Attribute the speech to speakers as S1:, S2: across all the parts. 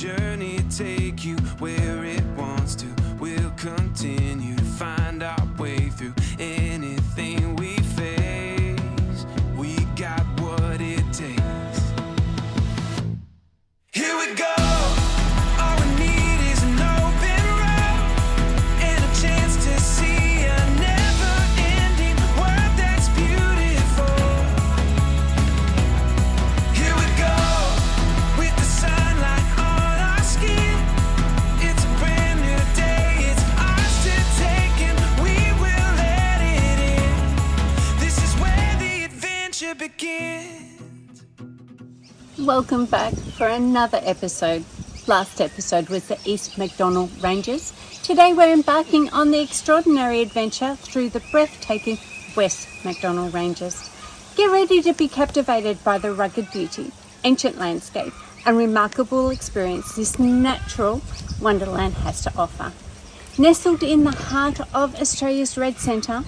S1: journey take you where it wants to. We'll continue to find our way through anything we face. We got what it takes. Here we go. All we need is an open road and a chance to see a never-ending world that's beautiful. Here we go, with the sunlight on our skin. It's a brand new day, it's ours to take, and we will let it in. This is where the adventure begins.
S2: Welcome back for another episode. Last episode was the East MacDonnell Ranges. Today we're embarking on the extraordinary adventure through the breathtaking West MacDonnell Ranges. Get ready to be captivated by the rugged beauty, ancient landscape and remarkable experience this natural wonderland has to offer. Nestled in the heart of Australia's Red Centre,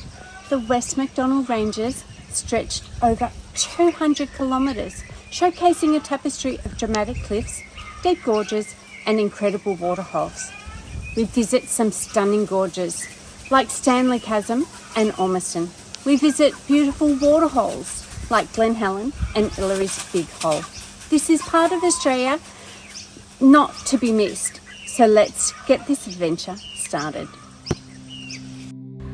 S2: the West MacDonnell Ranges stretched over 200 kilometres, showcasing a tapestry of dramatic cliffs, deep gorges and incredible waterholes. We visit some stunning gorges like Stanley Chasm and Ormiston. We visit beautiful waterholes like Glen Helen and Illyria's Big Hole. This is part of Australia not to be missed. So let's get this adventure started.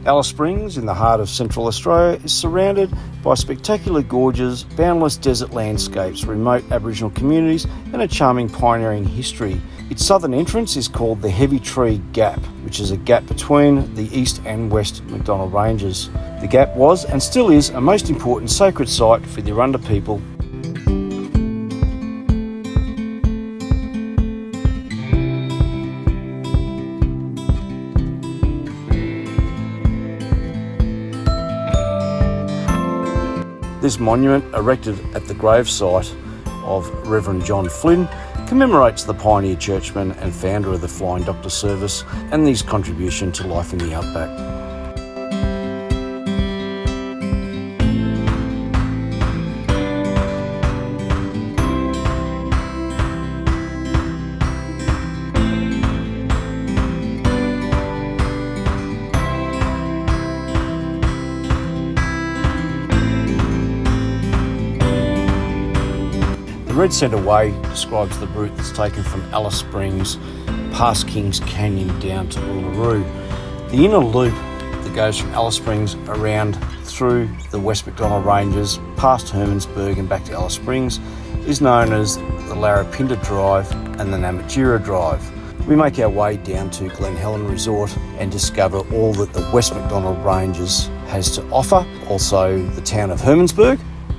S3: Alice Springs, in the heart of Central Australia, is surrounded by spectacular gorges, boundless desert landscapes, remote Aboriginal communities and a charming pioneering history. Its southern entrance is called the Heavy Tree Gap, which is a gap between the East and West MacDonnell Ranges. The gap was and still is a most important sacred site for the Arunda people. This monument, erected at the gravesite of Reverend John Flynn, commemorates the pioneer churchman and founder of the Flying Doctor Service and his contribution to life in the outback. The Red Centre Way describes the route that's taken from Alice Springs past Kings Canyon down to Uluru. The inner loop that goes from Alice Springs around through the West MacDonnell Ranges, past Hermannsburg and back to Alice Springs, is known as the Larapinda Drive and the Namatjira Drive. We make our way down to Glen Helen Resort and discover all that the West MacDonnell Ranges has to offer, also the town of Hermannsburg,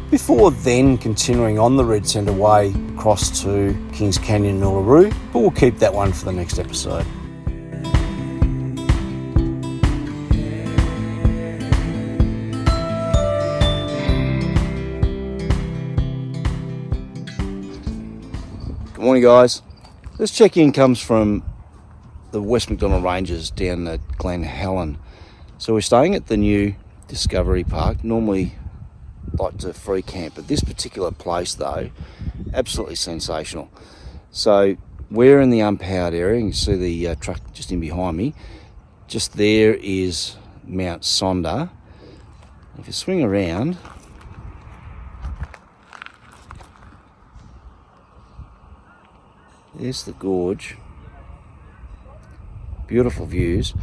S3: before then continuing on the Red Centre Way across to Kings Canyon and Uluru, but we'll keep that one for the next episode. Good morning, guys. This check-in comes from the West MacDonnell Ranges down at Glen Helen. So we're staying at the new Discovery Park. Normally like to free camp, but this particular place though, absolutely sensational. So we're in the unpowered area. You can see the truck just in behind me. Just there is Mount Sonder. If you swing around, there's the gorge. Beautiful views.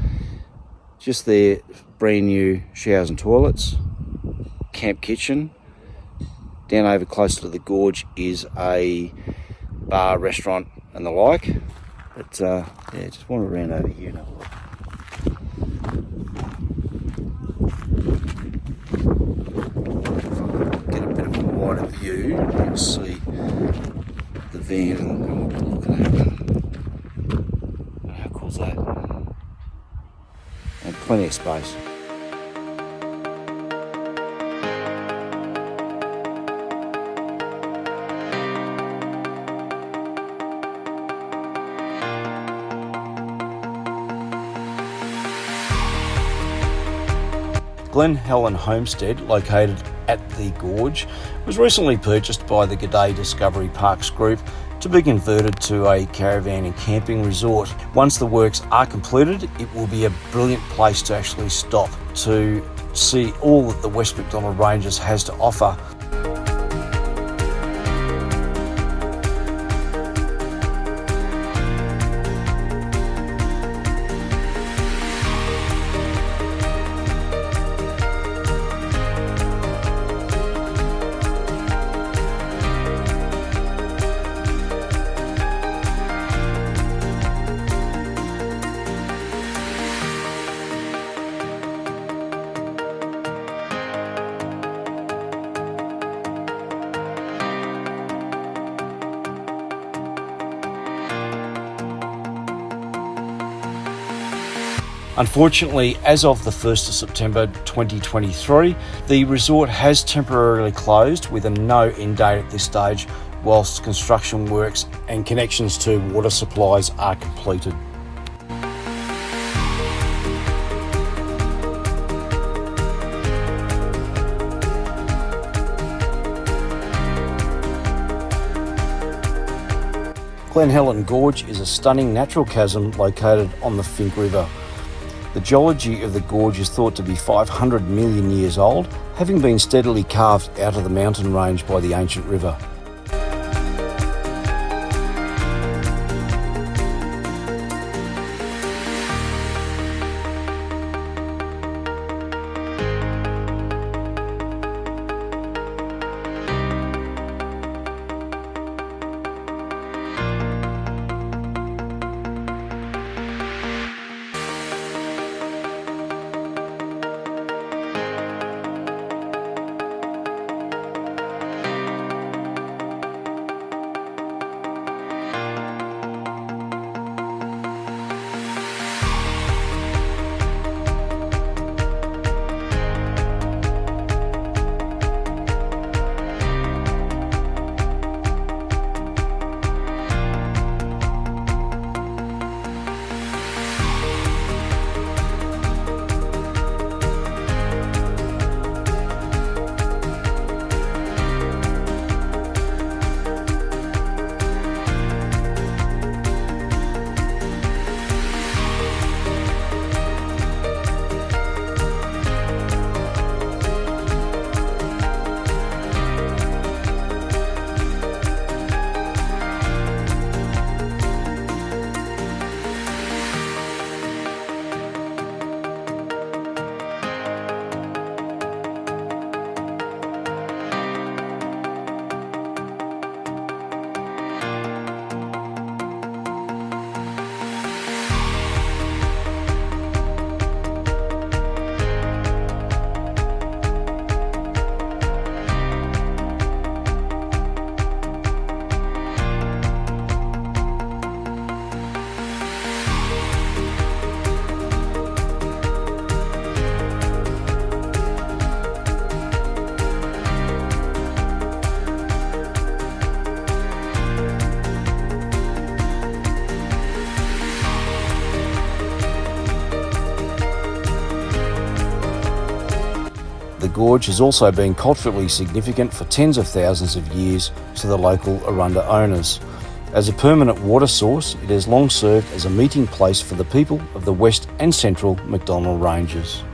S3: Just there, brand new showers and toilets. Camp kitchen. Down over closer to the gorge is a bar, restaurant and the like. But yeah, just wander around over here and have a look. Get a bit of a wider view. You can see the van and what we're looking at. How cool is that? And plenty of space. Glen Helen Homestead, located at the Gorge was recently purchased by the G'day Discovery Parks Group to be converted to a caravan and camping resort. Once the works are completed, it will be a brilliant place to actually stop to see all that the West MacDonnell Ranges has to offer. Unfortunately, as of the 1st of September 2023, the resort has temporarily closed with a no end date at this stage, whilst construction works and connections to water supplies are completed. Helen Gorge is a stunning natural chasm located on the Flynn River. The geology of the gorge is thought to be 500 million years old, having been steadily carved out of the mountain range by the ancient river. The gorge has also been culturally significant for tens of thousands of years to the local Arunda owners. As a permanent water source, it has long served as a meeting place for the people of the West and Central McDonald Ranges.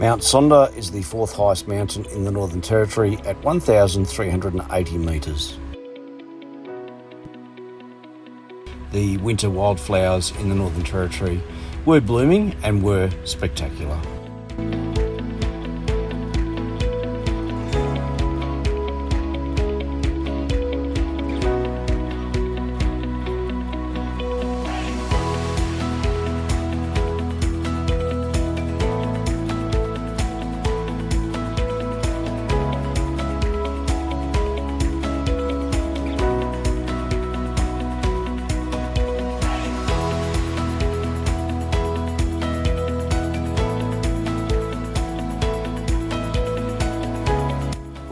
S3: Mount Sonder is the fourth highest mountain in the Northern Territory at 1,380 metres. The winter wildflowers in the Northern Territory were blooming and were spectacular.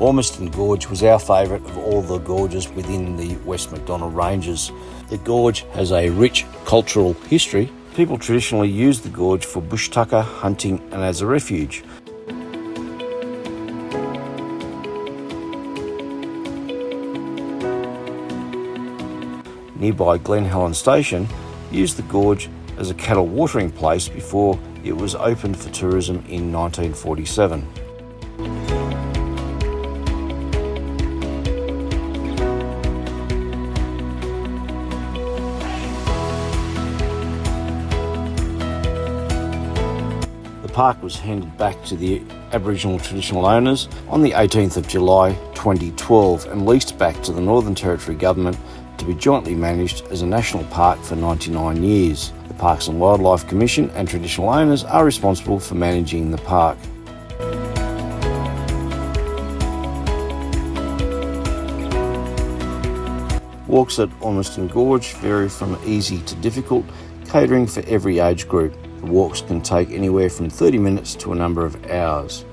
S3: Ormiston Gorge was our favourite of all the gorges within the West MacDonnell Ranges. The gorge has a rich cultural history. People traditionally use the gorge for bush tucker, hunting and as a refuge. Nearby Helen Station used the gorge as a cattle watering place before it was opened for tourism in 1947. The park was handed back to the Aboriginal traditional owners on the 18th of July 2012 and leased back to the Northern Territory Government to be jointly managed as a national park for 99 years. The Parks and Wildlife Commission and traditional owners are responsible for managing the park. Walks at Ormiston Gorge vary from easy to difficult, catering for every age group. The walks can take anywhere from 30 minutes to a number of hours.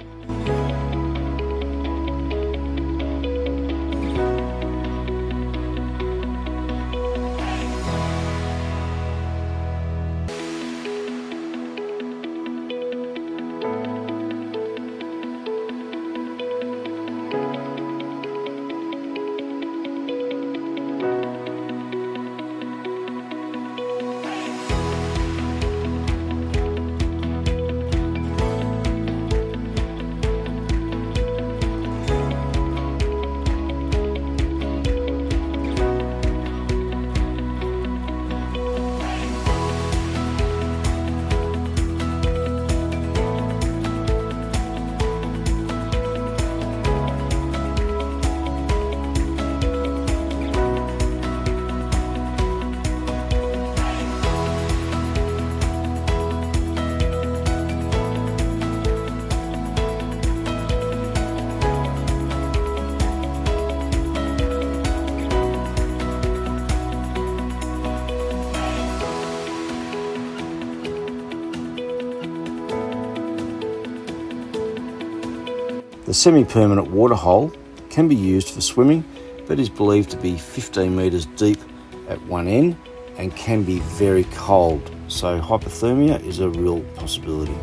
S3: The semi-permanent waterhole can be used for swimming, but is believed to be 15 metres deep at one end and can be very cold, so hypothermia is a real possibility.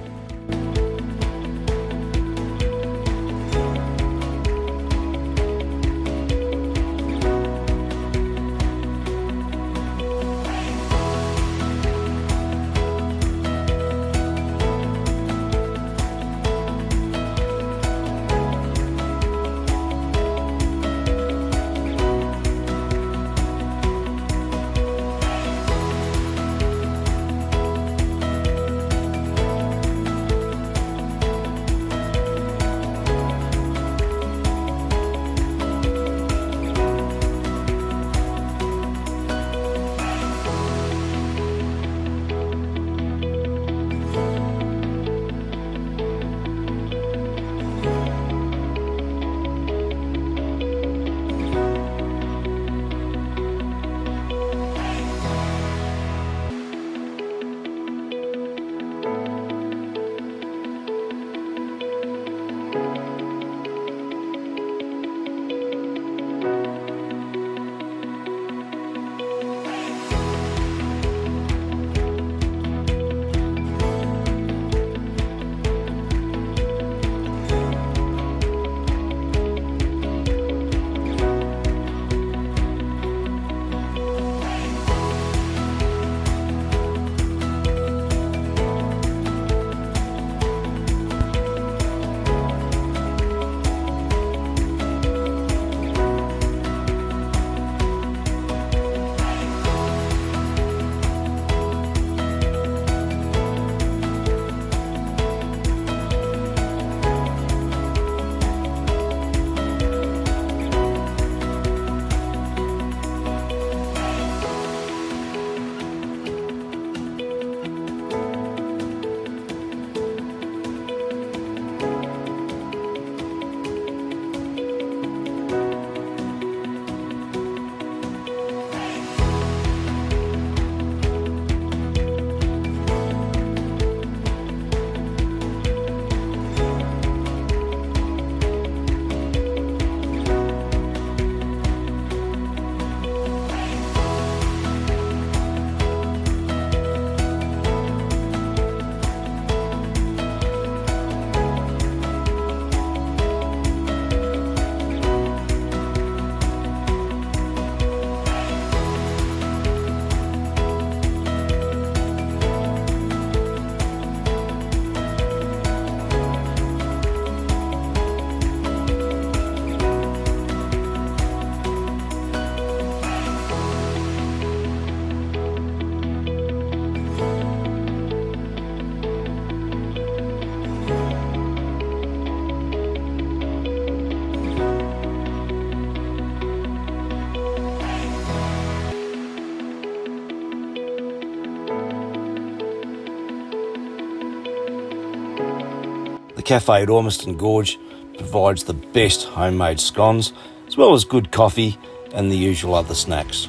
S3: cafe at Ormiston Gorge provides the best homemade scones, as well as good coffee and the usual other snacks.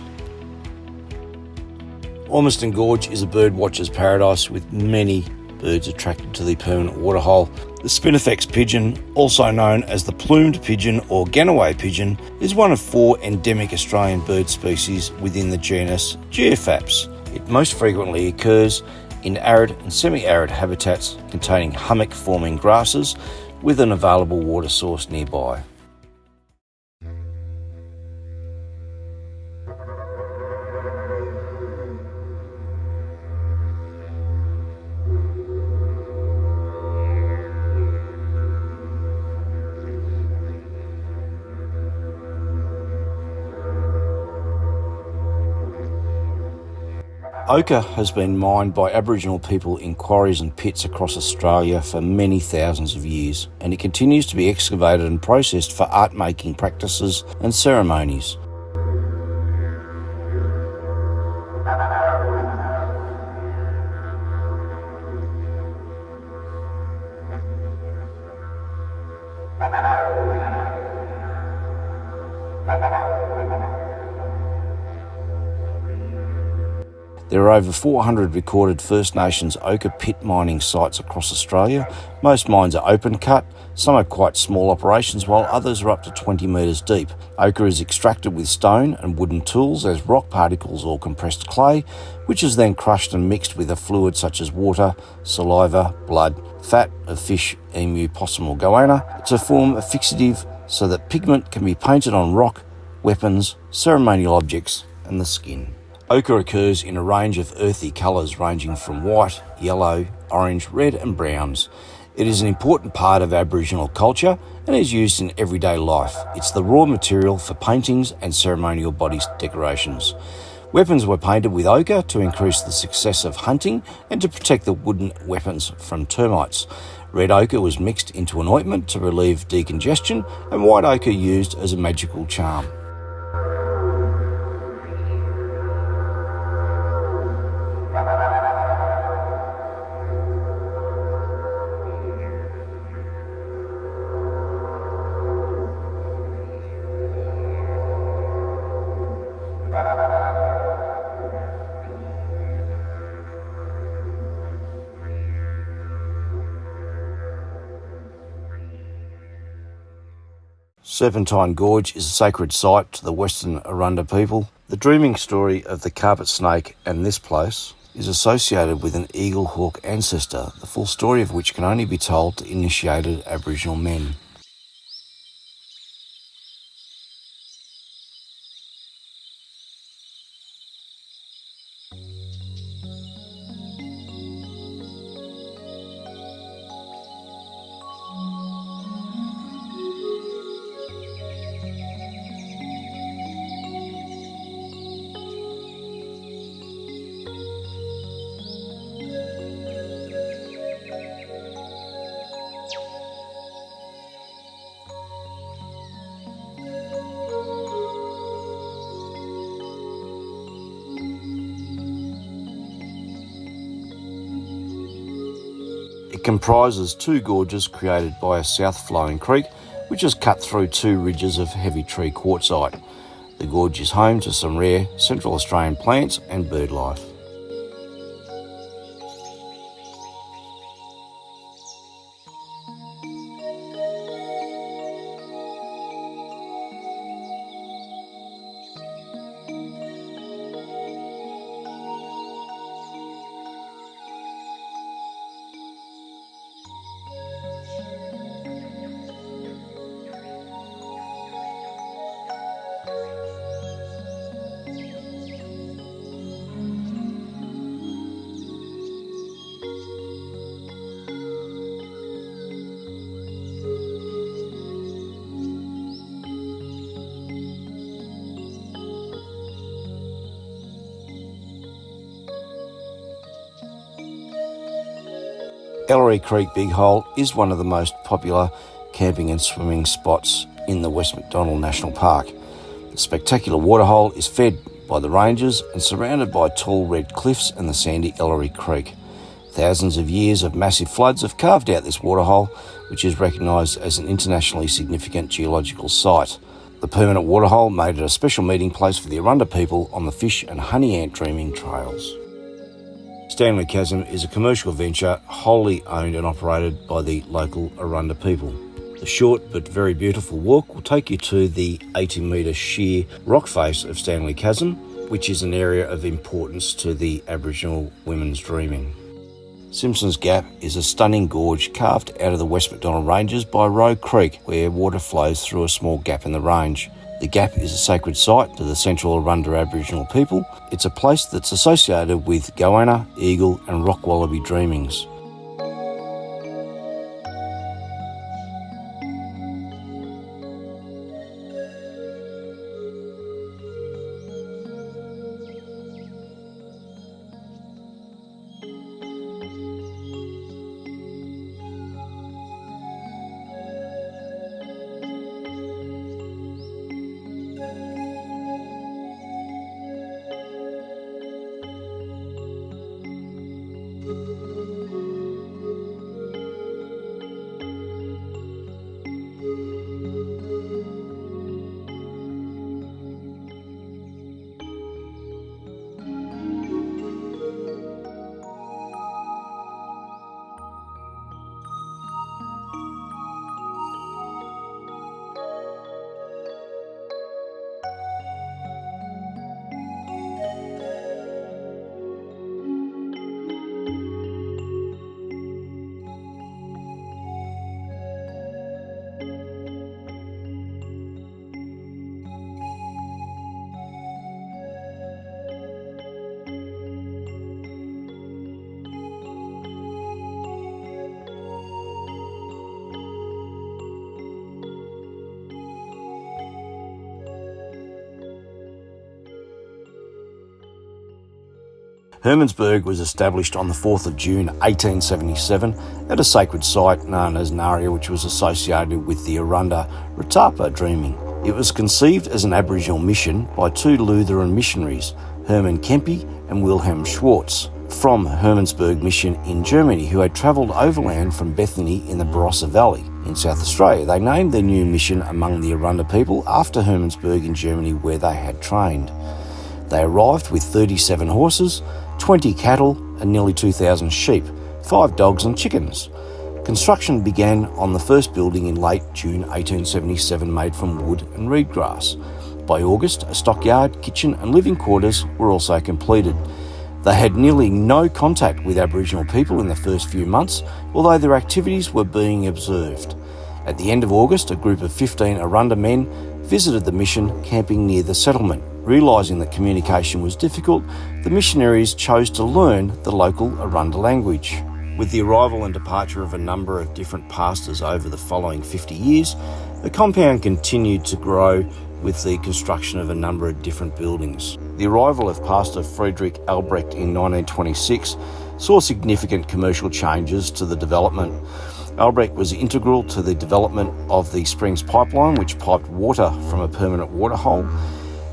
S3: Ormiston Gorge is a bird watcher's paradise with many birds attracted to the permanent waterhole. The spinifex pigeon, also known as the plumed pigeon or Ganaway pigeon, is one of 4 endemic Australian bird species within the genus Geophaps. It most frequently occurs in arid and semi-arid habitats containing hummock-forming grasses with an available water source nearby. Ochre has been mined by Aboriginal people in quarries and pits across Australia for many thousands of years, and it continues to be excavated and processed for art-making practices and ceremonies. There are over 400 recorded First Nations ochre pit mining sites across Australia. Most mines are open cut, some are quite small operations, while others are up to 20 metres deep. Ochre is extracted with stone and wooden tools as rock particles or compressed clay, which is then crushed and mixed with a fluid such as water, saliva, blood, fat of fish, emu, possum or goanna to form a fixative so that pigment can be painted on rock, weapons, ceremonial objects and the skin. Ochre occurs in a range of earthy colours ranging from white, yellow, orange, red and browns. It is an important part of Aboriginal culture and is used in everyday life. It's the raw material for paintings and ceremonial body decorations. Weapons were painted with ochre to increase the success of hunting and to protect the wooden weapons from termites. Red ochre was mixed into an ointment to relieve decongestion and white ochre used as a magical charm. Serpentine Gorge is a sacred site to the Western Arunda people. The dreaming story of the carpet snake and this place is associated with an eagle hawk ancestor, the full story of which can only be told to initiated Aboriginal men. It comprises 2 gorges created by a south-flowing creek, which is cut through 2 ridges of heavy tree quartzite. The gorge is home to some rare Central Australian plants and bird life. Ellery Creek Big Hole is one of the most popular camping and swimming spots in the West MacDonnell National Park. The spectacular waterhole is fed by the ranges and surrounded by tall red cliffs and the sandy Ellery Creek. Thousands of years of massive floods have carved out this waterhole, which is recognised as an internationally significant geological site. The permanent waterhole made it a special meeting place for the Arunda people on the fish and honey ant dreaming trails. Stanley Chasm is a commercial venture wholly owned and operated by the local Arunda people. The short but very beautiful walk will take you to the 80-metre sheer rock face of Stanley Chasm, which is an area of importance to the Aboriginal women's dreaming. Simpson's Gap is a stunning gorge carved out of the West MacDonnell Ranges by Roe Creek, where water flows through a small gap in the range. The gap is a sacred site to the central Arunda Aboriginal people. It's a place that's associated with goanna, eagle and rock wallaby dreamings. Hermannsburg was established on the 4th of June 1877 at a sacred site known as Naria, which was associated with the Arunda Ratapa dreaming. It was conceived as an Aboriginal mission by two Lutheran missionaries, Hermann Kempe and Wilhelm Schwartz, from Hermannsburg Mission in Germany, who had travelled overland from Bethany in the Barossa Valley in South Australia. They named their new mission among the Arunda people after Hermannsburg in Germany, where they had trained. They arrived with 37 horses, 20 cattle and nearly 2,000 sheep, 5 dogs and chickens. Construction began on the first building in late June 1877, made from wood and reed grass. By August, a stockyard, kitchen and living quarters were also completed. They had nearly no contact with Aboriginal people in the first few months, although their activities were being observed. At the end of August, a group of 15 Arunda men visited the mission, camping near the settlement. Realising that communication was difficult, the missionaries chose to learn the local Arunda language. With the arrival and departure of a number of different pastors over the following 50 years, the compound continued to grow with the construction of a number of different buildings. The arrival of Pastor Friedrich Albrecht in 1926 saw significant commercial changes to the development. Albrecht was integral to the development of the Springs pipeline, which piped water from a permanent waterhole.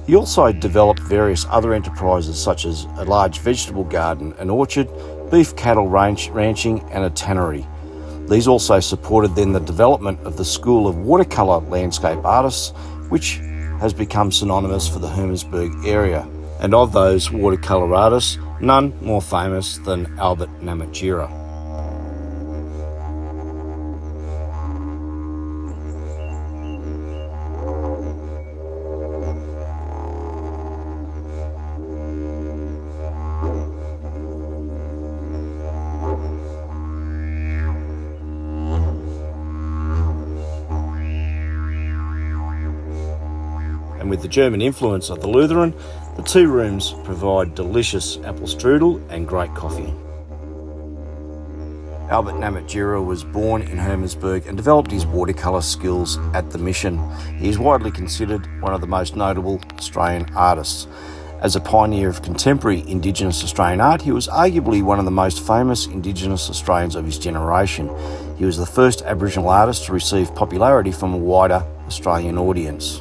S3: He also developed various other enterprises such as a large vegetable garden, an orchard, beef cattle ranching and a tannery. These also supported then the development of the School of Watercolour Landscape Artists, which has become synonymous for the Hermannsburg area. And of those watercolour artists, none more famous than Albert Namatjira. And with the German influence of the Lutheran, the two rooms provide delicious apple strudel and great coffee. Albert Namatjira was born in Hermannsburg and developed his watercolour skills at the mission. He is widely considered one of the most notable Australian artists. As a pioneer of contemporary Indigenous Australian art, he was arguably one of the most famous Indigenous Australians of his generation. He was the first Aboriginal artist to receive popularity from a wider Australian audience.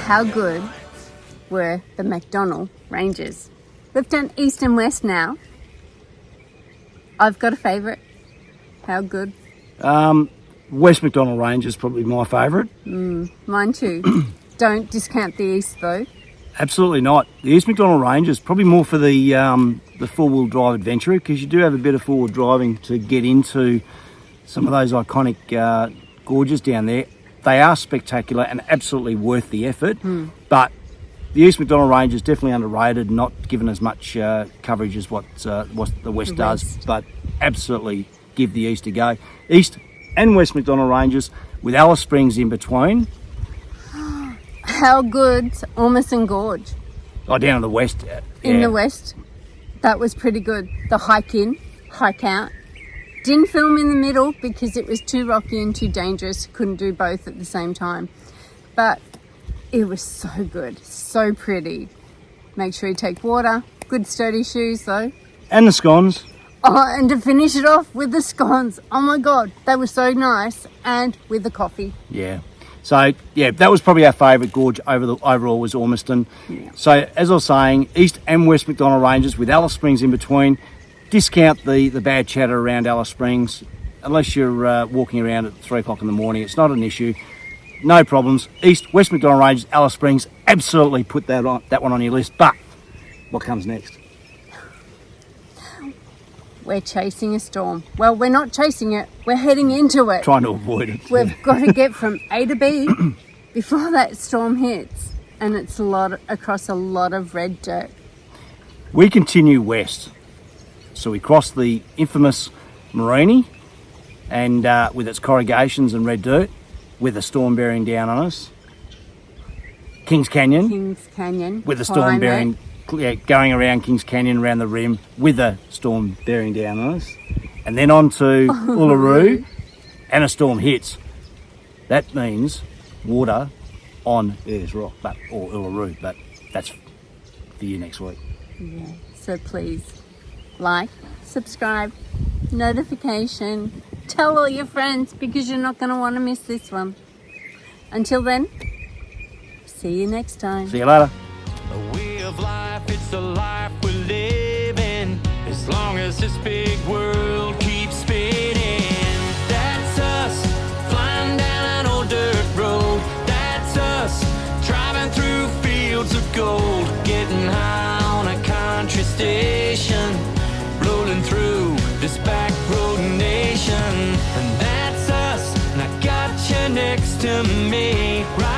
S2: how good were the McDonald Ranges? We've done east and west now. I've got a favourite. How good?
S3: West MacDonnell Ranges is probably my favourite.
S2: Mine too. Don't discount the east though.
S3: Absolutely not. The East MacDonnell Ranges probably more for the four-wheel drive adventurer, because you do have a bit of forward driving to get into some of those iconic gorges down there. They are spectacular and absolutely worth the effort, but the East MacDonnell Ranges is definitely underrated, not given as much coverage as what the West does, but absolutely give the East a go. East and West MacDonnell Ranges with Alice Springs in between.
S2: How good's Ormiston Gorge?
S3: Oh, down in the west.
S2: In the west, that was pretty good. The hike in, hike out. Didn't film in the middle because it was too rocky and too dangerous. Couldn't do both at the same time. But it was so good, so pretty. Make sure you take water. Good sturdy shoes though.
S3: And the scones.
S2: Oh, and to finish it off with the scones. Oh my God, they were so nice. And with the coffee.
S3: Yeah. So, yeah, that was probably our favourite gorge overall was Ormiston.
S2: Yeah.
S3: So, as I was saying, East and West MacDonnell Ranges with Alice Springs in between. Discount the bad chatter around Alice Springs. Unless you're walking around at 3 o'clock in the morning, it's not an issue. No problems. East, West MacDonnell Ranges, Alice Springs, absolutely put that one on your list. But what comes next?
S2: We're chasing a storm. Well, we're not chasing it. We're heading into it.
S3: Trying to avoid it.
S2: We've got to get from A to B before that storm hits. And it's across a lot of red dirt.
S3: We continue west. So we cross the infamous Morini, and with its corrugations and red dirt, with a storm bearing down on us. Kings Canyon. With a storm bearing, going around Kings Canyon, around the rim, with a storm bearing down on us. And then on to Uluru, and a storm hits. That means water on Ayers Rock, or Uluru, but that's for you next week.
S2: Yeah. So please, like, subscribe, notification, tell all your friends, because you're not going to want to miss this one. Until then, see you next time.
S3: See you later.
S1: A way of life, it's a life we're living. As long as this big world keeps spinning. That's us, flying down an old dirt road. That's us, driving through fields of gold. Getting high on a country station. Rolling through this back road nation. And that's us, and I got you next to me. Right